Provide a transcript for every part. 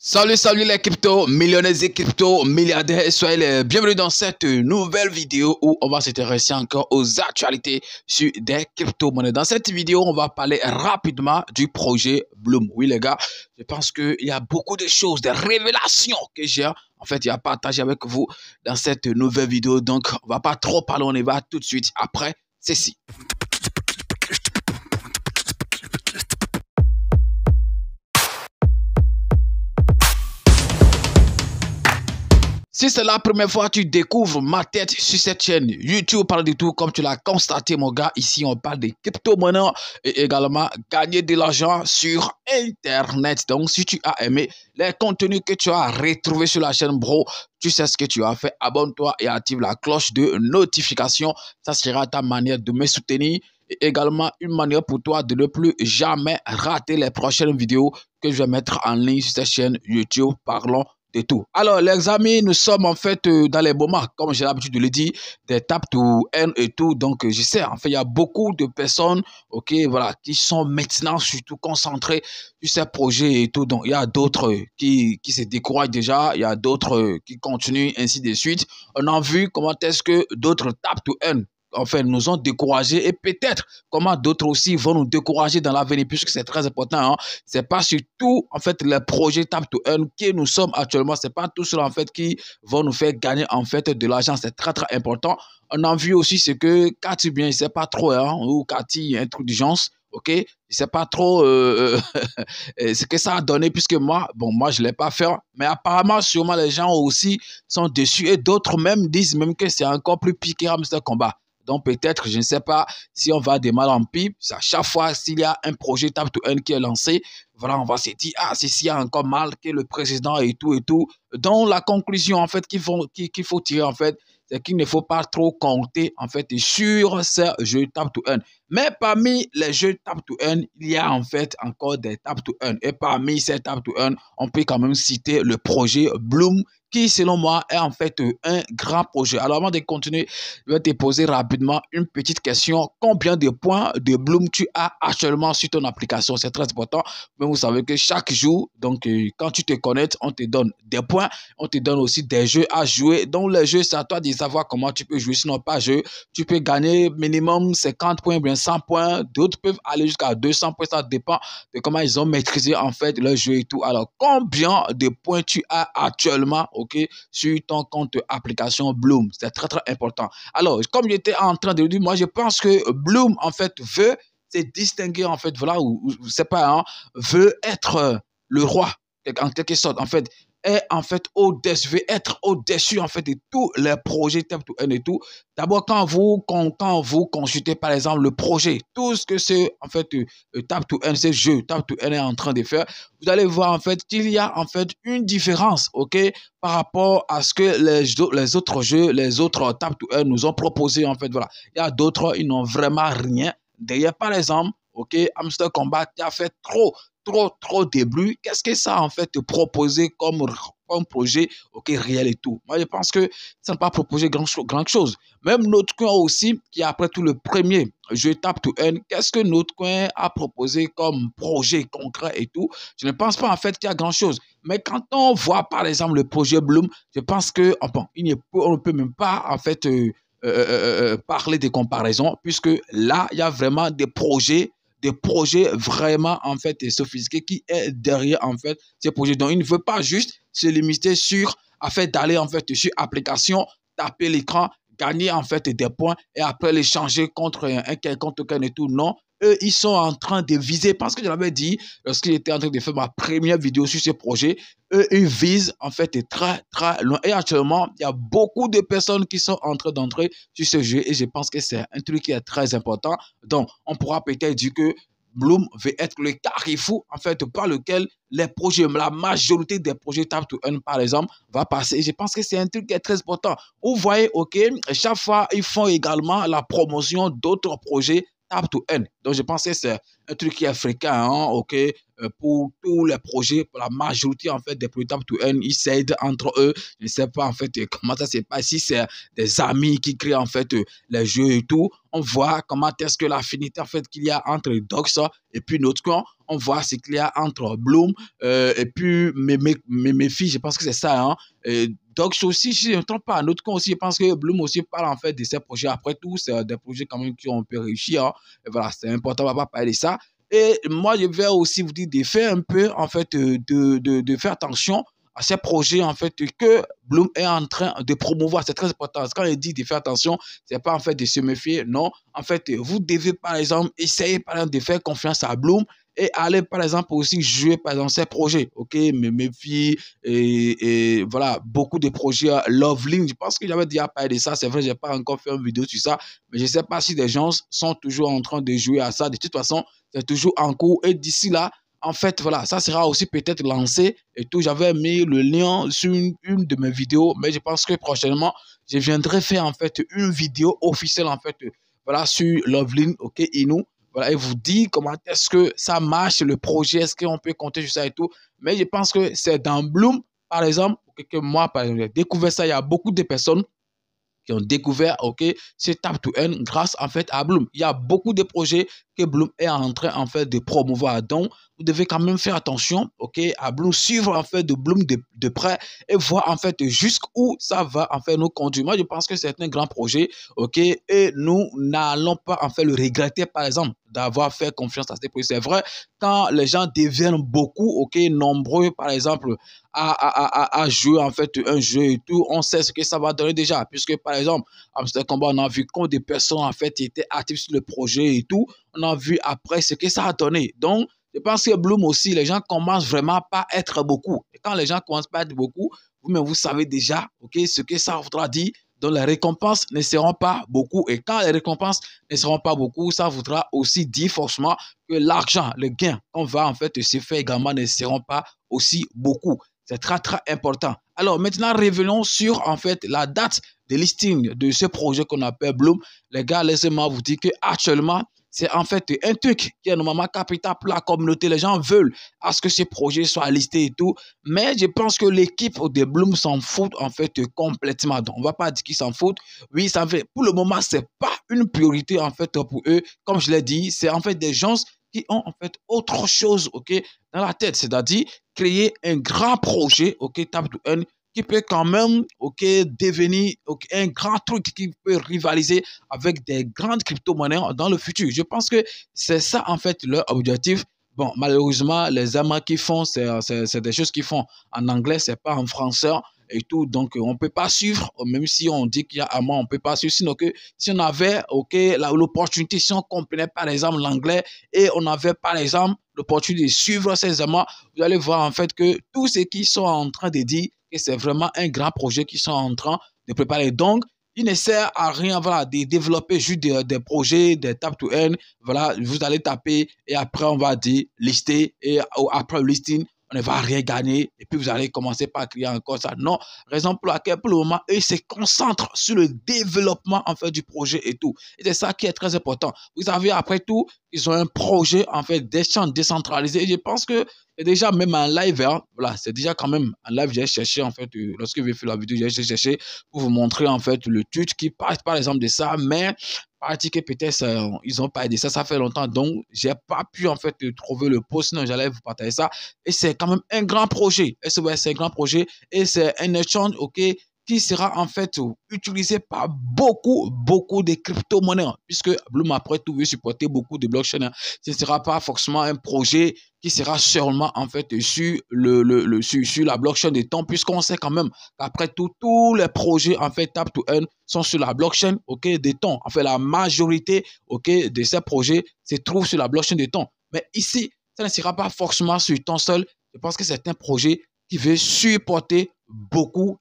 Salut les crypto millionnaires et crypto milliardaires, soyez les bienvenus dans cette nouvelle vidéo où on va s'intéresser encore aux actualités sur des crypto-monnaies. Dans cette vidéo, on va parler rapidement du projet Bloom. Oui les gars, je pense qu'il y a beaucoup de choses, des révélations que j'ai à partager avec vous dans cette nouvelle vidéo. Donc on va pas trop parler, on y va tout de suite après ceci. Si c'est la première fois que tu découvres ma tête sur cette chaîne YouTube, parle du tout comme tu l'as constaté mon gars. Ici on parle des crypto-monnaies et également gagner de l'argent sur internet. Donc si tu as aimé les contenus que tu as retrouvés sur la chaîne bro, tu sais ce que tu as fait. Abonne-toi et active la cloche de notification. Ça sera ta manière de me soutenir et également une manière pour toi de ne plus jamais rater les prochaines vidéos que je vais mettre en ligne sur cette chaîne YouTube. Parlons de tout. Alors, les amis, nous sommes en fait dans les moments, comme j'ai l'habitude de le dire, des tap to earn et tout. Donc, je sais, en fait, il y a beaucoup de personnes, ok, voilà, qui sont maintenant surtout concentrées sur ces projets et tout. Donc, il y a d'autres qui se découragent déjà, il y a d'autres qui continuent, ainsi de suite. On a vu comment est-ce que d'autres tap to earn nous ont découragés et peut-être comment d'autres aussi vont nous décourager dans l'avenir puisque c'est très important. Hein. C'est pas surtout en fait les projets tap to earn que nous sommes actuellement. C'est pas tout cela en fait qui vont nous faire gagner en fait de l'argent. C'est très très important. On a vu aussi ce que Cathy bien, je sais pas trop hein, ou Cathy intelligence. Ok, je sais pas trop ce que ça a donné puisque moi je l'ai pas fait, mais apparemment sûrement les gens aussi sont déçus et d'autres même disent même que c'est encore plus piqué à ce combat. Donc peut-être, je ne sais pas si on va de mal en pire. À chaque fois s'il y a un projet tap to earn qui est lancé, voilà, on va se dire, ah, c'est s'il y a encore mal que le président et tout et tout. Donc la conclusion en fait qu'il faut tirer en fait, c'est qu'il ne faut pas trop compter en fait sur ces jeux tap to earn. Mais parmi les jeux tap to earn, il y a en fait encore des tap to earn. Et parmi ces tap to earn, on peut quand même citer le projet Bloom, qui, selon moi, est en fait un grand projet. Alors, avant de continuer, je vais te poser rapidement une petite question. Combien de points de Bloom tu as actuellement sur ton application? C'est très important. Mais vous savez que chaque jour, donc, quand tu te connectes, on te donne des points. On te donne aussi des jeux à jouer. Donc, les jeux, c'est à toi de savoir comment tu peux jouer. Sinon, pas jeu. Tu peux gagner minimum 50 points, bien 100 points. D'autres peuvent aller jusqu'à 200 points. Ça dépend de comment ils ont maîtrisé, en fait, le jeu et tout. Alors, combien de points tu as actuellement? Ok, sur ton compte application Bloom. C'est très, très important. Alors, comme j'étais en train de le dire, moi, je pense que Bloom, en fait, veut se distinguer, en fait, voilà, ou c'est pas, hein, veut être le roi, en quelque sorte, en fait, est en fait au-dessus, veut être au-dessus, en fait, de tous les projets Tap to Earn et tout. D'abord, quand vous consultez, par exemple, le projet, tout ce que c'est, en fait, Tap to Earn, ce jeu Tap to Earn est en train de faire, vous allez voir, en fait, qu'il y a, en fait, une différence, ok, par rapport à ce que les autres jeux, les autres Tap to Earn nous ont proposé, en fait, voilà. Il y a d'autres, ils n'ont vraiment rien. D'ailleurs, par exemple, ok, Hamster Combat qui a fait trop de bruit. Qu'est-ce que ça, en fait, te proposer comme projet, ok, réel et tout. Moi, je pense que ça n'a pas proposé grand chose. Même notre coin aussi, qui est après tout le premier jeu Tap to Earn, qu'est-ce que notre coin a proposé comme projet concret et tout? Je ne pense pas, en fait, qu'il y a grand chose. Mais quand on voit, par exemple, le projet Bloom, je pense que, bon, on ne peut même pas, en fait, parler de comparaison, puisque là, il y a vraiment des projets vraiment en fait sophistiqués qui est derrière en fait ces projets. Donc il ne veut pas juste se limiter sur en fait d'aller en fait sur application, taper l'écran, gagner en fait des points et après les changer contre un quelconque token et tout. Non, eux ils sont en train de viser, parce que je l'avais dit lorsqu'il était en train de faire ma première vidéo sur ce projet, eux ils visent en fait très très loin. Et actuellement il y a beaucoup de personnes qui sont en train d'entrer sur ce jeu et je pense que c'est un truc qui est très important. Donc on pourra peut-être dire que Bloom veut être le carrefour en fait par lequel les projets, la majorité des projets Tap to Earn par exemple va passer. Et je pense que c'est un truc qui est très important. Vous voyez, ok, chaque fois ils font également la promotion d'autres projets tap to earn. Donc, je pense que c'est un truc qui est fréquent, hein, ok, pour tous les projets, pour la majorité, en fait, des projets tap to earn, ils s'aident entre eux. Je ne sais pas, en fait, comment ça se passe. Si c'est des amis qui créent, en fait, les jeux et tout, on voit comment est-ce que l'affinité, en fait, qu'il y a entre Docs et puis notre camp. On voit ce qu'il y a entre Bloom et puis mes filles, je pense que c'est ça, hein. Donc, aussi, si je ne trompe pas, un autre con aussi, je pense que Bloom aussi parle en fait de ces projets. Après tout, c'est des projets quand même qui ont un peu réussi, hein. Et voilà, c'est important, on va pas parler de ça. Et moi, je vais aussi vous dire de faire un peu, en fait, de faire attention à ces projets, en fait, que Bloom est en train de promouvoir. C'est très important. Quand il dit de faire attention, c'est pas en fait de se méfier, non. En fait, vous devez, par exemple, essayer, par exemple, de faire confiance à Bloom et aller, par exemple, aussi jouer, par exemple, ces projets, ok, mes filles, et voilà, beaucoup de projets, Loveling, je pense que j'avais déjà parlé de ça, c'est vrai, j'ai pas encore fait une vidéo sur ça, mais je sais pas si des gens sont toujours en train de jouer à ça, de toute façon, c'est toujours en cours, et d'ici là, en fait, voilà, ça sera aussi peut-être lancé et tout. J'avais mis le lien sur une de mes vidéos, mais je pense que prochainement, je viendrai faire en fait une vidéo officielle en fait, voilà, sur Loveling, ok, Inu. Voilà, et vous dire comment est-ce que ça marche, le projet, est-ce qu'on peut compter sur ça et tout. Mais je pense que c'est dans Bloom, par exemple, que moi, par exemple, j'ai découvert ça. Il y a beaucoup de personnes qui ont découvert, ok, c'est Tap to Earn grâce en fait à Bloom. Il y a beaucoup de projets que Bloom est en train en fait de promouvoir. Donc, vous devez quand même faire attention, ok, à Bloom, suivre en fait de Bloom de près et voir en fait jusqu'où ça va en fait nous conduire. Moi, je pense que c'est un grand projet, ok, et nous n'allons pas en fait le regretter, par exemple, d'avoir fait confiance à ces projets. C'est vrai, quand les gens deviennent beaucoup, ok, nombreux, par exemple, à jouer en fait un jeu et tout, on sait ce que ça va donner déjà, puisque par exemple, Amsterdam Combat, on a vu quand des personnes en fait étaient actives sur le projet et tout, on a vu après ce que ça a donné. Donc, je pense que Bloom aussi, les gens commencent vraiment pas à être beaucoup. Et quand les gens commencent pas à être beaucoup, vous-même, vous savez déjà, ok, ce que ça voudra dire. Donc, les récompenses ne seront pas beaucoup. Et quand les récompenses ne seront pas beaucoup, ça voudra aussi dire forcément que l'argent, le gain qu'on va en fait se faire également ne seront pas aussi beaucoup. C'est très, très important. Alors, maintenant, revenons sur, en fait, la date de listing de ce projet qu'on appelle Bloom. Les gars, laissez-moi vous dire qu'actuellement, c'est en fait un truc qui est normalement capital pour la communauté. Les gens veulent à ce que ce projet soit listé et tout. Mais je pense que l'équipe de Bloom s'en fout en fait complètement. Donc, on ne va pas dire qu'ils s'en foutent. Oui, ça fait, pour le moment, ce n'est pas une priorité en fait pour eux. Comme je l'ai dit, c'est en fait des gens qui ont en fait autre chose, ok, dans la tête. C'est-à-dire créer un grand projet, ok, Tap to Earn, qui peut quand même, ok, devenir un grand truc qui peut rivaliser avec des grandes crypto-monnaies dans le futur. Je pense que c'est ça, en fait, leur objectif. Bon, malheureusement, les amas qui font, c'est des choses qu'ils font en anglais, c'est pas en français et tout. Donc, on ne peut pas suivre, même si on dit qu'il y a AMA, on ne peut pas suivre. Sinon, que si on avait, ok, l'opportunité, si on comprenait par exemple l'anglais et on avait par exemple l'opportunité de suivre ces AMA, vous allez voir en fait que tous ceux qui sont en train de dire que c'est vraiment un grand projet qu'ils sont en train de préparer. Donc, il ne sert à rien, voilà, de développer juste des projets, des tap to earn. Voilà, vous allez taper et après, on va dire lister et après le listing, on ne va rien gagner et puis vous allez commencer par créer encore ça. Non, raison pour laquelle, pour le moment, eux se concentrent sur le développement en fait du projet et tout. Et c'est ça qui est très important. Vous savez, après tout, ils ont un projet en fait d'échange décentralisé. Et je pense que c'est déjà même un live, hein, voilà, c'est déjà quand même un live. J'ai cherché en fait, lorsque j'ai fait la vidéo, j'ai cherché pour vous montrer en fait le tweet qui parle par exemple de ça, mais parti que peut-être ils ont parlé de ça, ça fait longtemps, donc j'ai pas pu en fait trouver le post, sinon j'allais vous partager ça. Et c'est quand même un grand projet. Et c'est un grand projet et c'est un échange, ok, qui sera en fait utilisé par beaucoup de crypto-monnaies, puisque Bloom après tout veut supporter beaucoup de blockchains. Ce ne sera pas forcément un projet qui sera seulement en fait sur sur la blockchain des temps, puisqu'on sait quand même qu'après tout, tous les projets en fait Tap to Earn sont sur la blockchain, ok, des temps. En fait, la majorité, ok, de ces projets se trouvent sur la blockchain des temps. Mais ici, ça ne sera pas forcément sur ton seul. Je pense que c'est un projet qui veut supporter beaucoup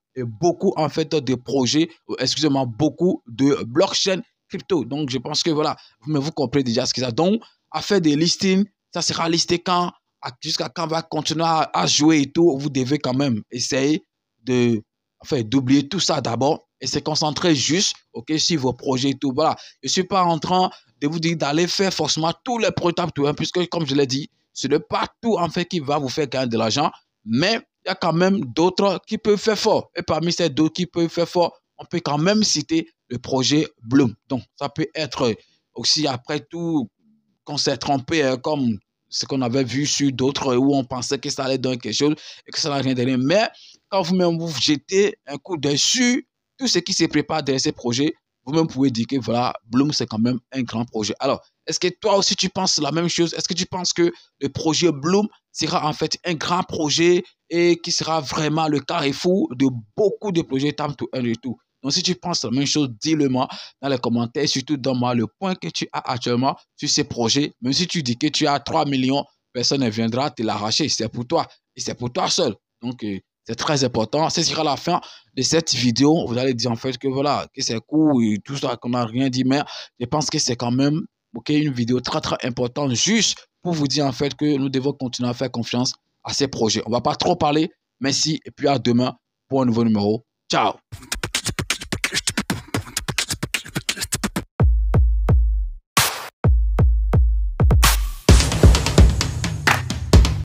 en fait de projets, excusez-moi, beaucoup de blockchain crypto. Donc, je pense que voilà, vous comprenez déjà ce que ça. Donc, à faire des listings, ça sera listé quand, jusqu'à quand on va continuer à jouer et tout. Vous devez quand même essayer de, enfin, d'oublier tout ça d'abord et se concentrer juste, ok, sur vos projets et tout. Voilà, je ne suis pas en train de vous dire d'aller faire forcément tous les projets tout, hein, puisque comme je l'ai dit, ce n'est pas tout en fait qui va vous faire gagner de l'argent, mais il y a quand même d'autres qui peuvent faire fort. Et parmi ces d'autres qui peuvent faire fort, on peut quand même citer le projet Bloom. Donc, ça peut être aussi, après tout, qu'on s'est trompé, comme ce qu'on avait vu sur d'autres où on pensait que ça allait donner quelque chose et que ça n'a rien donné. Mais quand vous-même vous jetez un coup d'œil sur tout ce qui se prépare derrière ces projets, vous-même pouvez dire que voilà, Bloom, c'est quand même un grand projet. Alors, est-ce que toi aussi tu penses la même chose? Est-ce que tu penses que le projet Bloom sera en fait un grand projet et qui sera vraiment le carrefour de beaucoup de projets Time to Earn et tout? Donc, si tu penses la même chose, dis-le-moi dans les commentaires. Surtout, donne-moi le point que tu as actuellement sur ces projets. Même si tu dis que tu as 3 millions, personne ne viendra te l'arracher. C'est pour toi. Et c'est pour toi seul. Donc, c'est très important. Ce sera la fin de cette vidéo. Vous allez dire en fait que voilà, que c'est cool et tout ça, qu'on n'a rien dit. Mais je pense que c'est quand même une vidéo très, très importante juste pour vous dire en fait que nous devons continuer à faire confiance à ces projets. On ne va pas trop parler. Merci et puis à demain pour un nouveau numéro. Ciao!